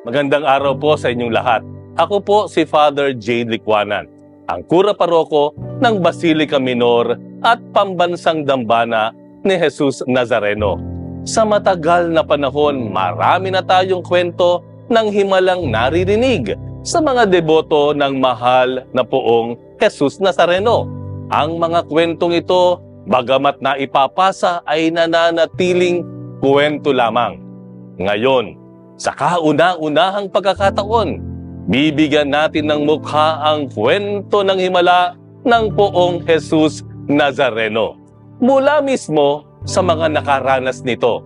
Magandang araw po sa inyong lahat. Ako po si Father Jade Licuanan, ang kura paroko ng Basilica Minor at Pambansang Dambana ni Jesus Nazareno. Sa matagal na panahon, marami na tayong kwento ng himalang naririnig sa mga deboto ng mahal na poong Jesus Nazareno. Ang mga kwentong ito, bagamat na ipapasa ay nananatiling kwento lamang. Ngayon, sa kauna-unahang pagkakataon, bibigyan natin ng mukha ang kwento ng himala ng poong Jesus Nazareno. Mula mismo sa mga nakaranas nito.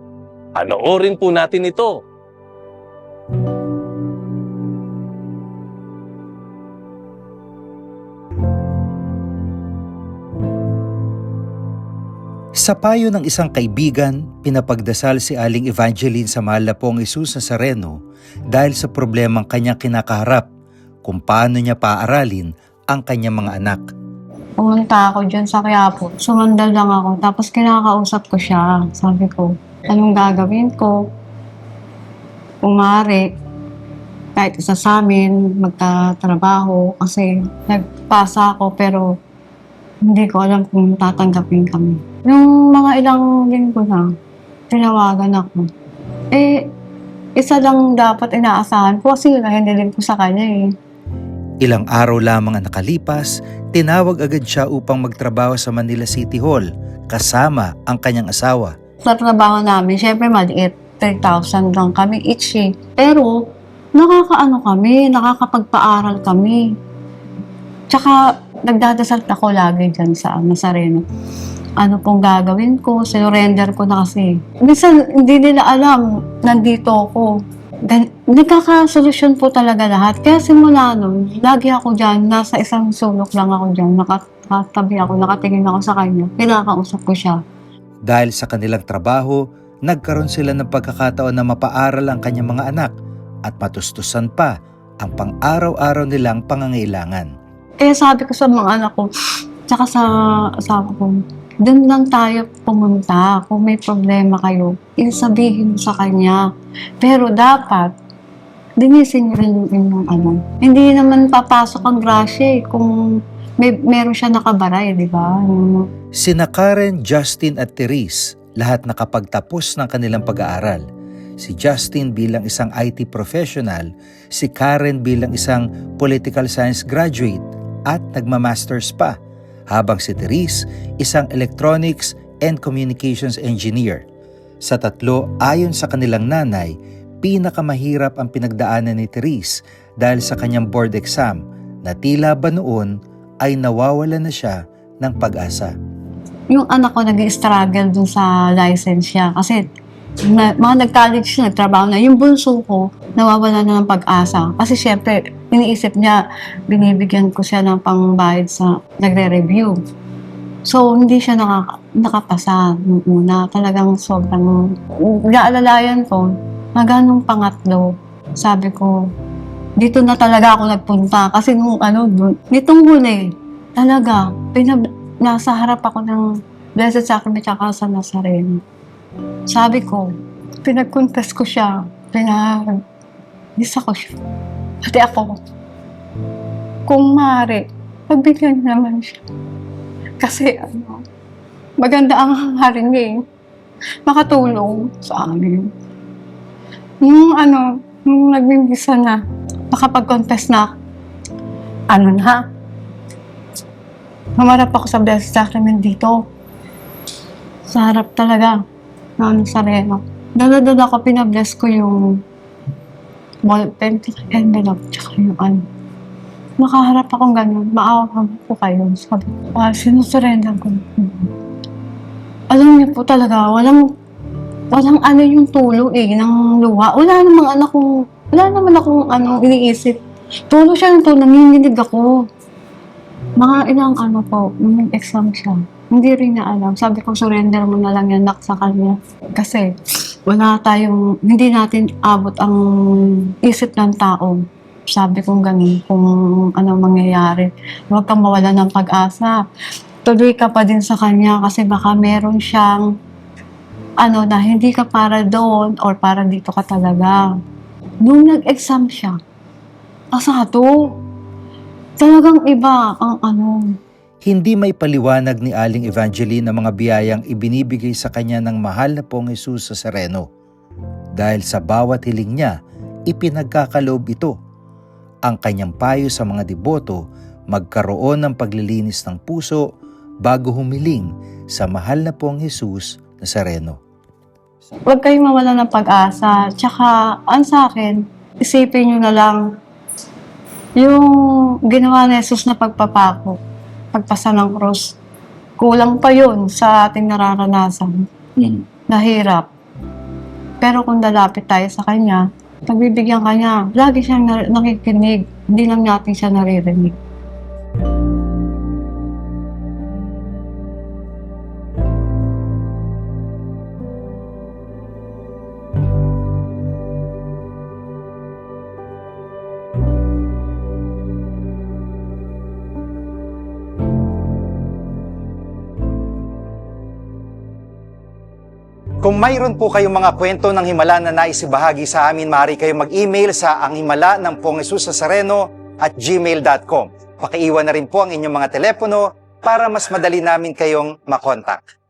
Panoorin po natin ito. Sa payo ng isang kaibigan, pinapagdasal si Aling Evangeline sa mahal na poong Jesus Nazareno dahil sa problemang kanyang kinakaharap kung paano niya paaralin ang kanyang mga anak. Pumunta ako dyan sa Quiapo. Sumandal lang ako. Tapos kinakausap ko siya. Sabi ko, anong gagawin ko? Kung maaari, kahit isa sa amin, magtatrabaho. Kasi nagpasa ako pero hindi ko alam kung tatanggapin kami. Nung mga ilang linggo na, tinawagan ako. Isa lang dapat inaasahan ko kasi hindi ko sa kanya eh. Ilang araw lamang ang nakalipas, tinawag agad siya upang magtrabaho sa Manila City Hall kasama ang kanyang asawa. Sa trabaho namin, syempre maliit. 3,000 lang kami each eh. Pero, nakakapagpaaral kami. Tsaka, nagdadasal ako lagi dyan sa Nazareno. Ano pong gagawin ko, sinurrender ko na kasi. Minsan, hindi nila alam, nandito ako. Nagkakasolusyon po talaga lahat. Kaya simula nun, lagi ako dyan, nasa isang sulok lang ako dyan, nakatabi ako, nakatingin ako sa kanya, pinakausap ko siya. Dahil sa kanilang trabaho, nagkaroon sila ng pagkakataon na mapaaral ang kanyang mga anak at matustusan pa ang pang-araw-araw nilang pangangailangan. Kaya sabi ko sa mga anak ko, tsaka sa asawa ko, doon lang tayo pumunta. Kung may problema kayo, isabihin mo sa kanya. Pero dapat, dinisin nyo rin yung inyong ano. Hindi naman papasok ang grasya eh, kung meron siya nakabaray, di ba? Sina Karen, Justin at Therese, lahat nakapagtapos ng kanilang pag-aaral. Si Justin bilang isang IT professional, si Karen bilang isang political science graduate at nagma-masters pa, habang si Therese isang electronics and communications engineer. Sa tatlo, ayon sa kanilang nanay, pinakamahirap ang pinagdaanan ni Therese dahil sa kanyang board exam na tila ba noon ay nawawala na siya ng pag-asa. Yung anak ko nag-struggle dun sa license siya kasi mga nag-college siya, nagtrabaho na. Yung bunso ko, nawawala na ng pag-asa. Kasi syempre, iniisip niya, binibigyan ko siya ng pangbayad sa nagre-review. So, hindi siya nakapasa nung una. Talagang sobrang naalalayan ko, maganong pangatlo. Sabi ko, dito na talaga ako nagpunta. Kasi nitong huli, talaga, nasa harap ako ng Blessed Sacrament tsaka sa Nazareno. Sabi ko, pinag-confess ko siya, isa ko siya. Pati ako, kung maaari, pagbigyan naman siya. Kasi maganda ang hangarin niya eh, makatulong sa amin. Nung nagbimbisa na, makapag-confess na, humarap ako sa Blessed Sacrament dito. Sa harap talaga. Nazareno. Dala-dala ko, pinabless ko yung ballpen, envelope, tsaka yung Nakaharap akong gano'n, maawa po kayo. Sabi ko, sinusurrender ko. Alam niyo po talaga, walang yung tulo ng luha. Wala naman akong iniisip. Tulo siya ng tulo, nanginginig ako. Mga ilang nung exam siya. Hindi rin na alam. Sabi ko, surrender mo na lang yan sa kanya. Kasi hindi natin abot ang isip ng tao. Sabi ko ganun, kung anong mangyayari. Huwag kang mawala ng pag-asa. Tuloy ka pa din sa kanya kasi baka meron siyang na hindi ka para doon or para dito ka talaga. Nung nag-exam siya, asado. Talagang iba ang ano. Hindi may paliwanag ni Aling Evangeline ang mga biyayang ibinibigay sa kanya ng mahal na Pong Jesus sa Sereno. Dahil sa bawat hiling niya, ipinagkakaloob ito. Ang kanyang payo sa mga deboto, magkaroon ng paglilinis ng puso bago humiling sa mahal na Pong Jesus na Sereno. Huwag kayong mawala ng pag-asa. Tsaka, ang sa akin, isipin nyo na lang yung ginawa ni Jesus na pagpapako, pagpasa ng cross. Kulang pa yun sa ating nararanasan. Nahirap. Pero kung lalapit tayo sa Kanya, pagbibigyan Kanya, lagi siyang nakikinig. Hindi lang natin siya naririnig. Kung mayroon po kayong mga kwento ng himala na naisibahagi sa amin, maaari kayong mag-email sa anghimala ng Pong Jesus sa Sereno @gmail.com. Pakiiwan na rin po ang inyong mga telepono para mas madali namin kayong makontak.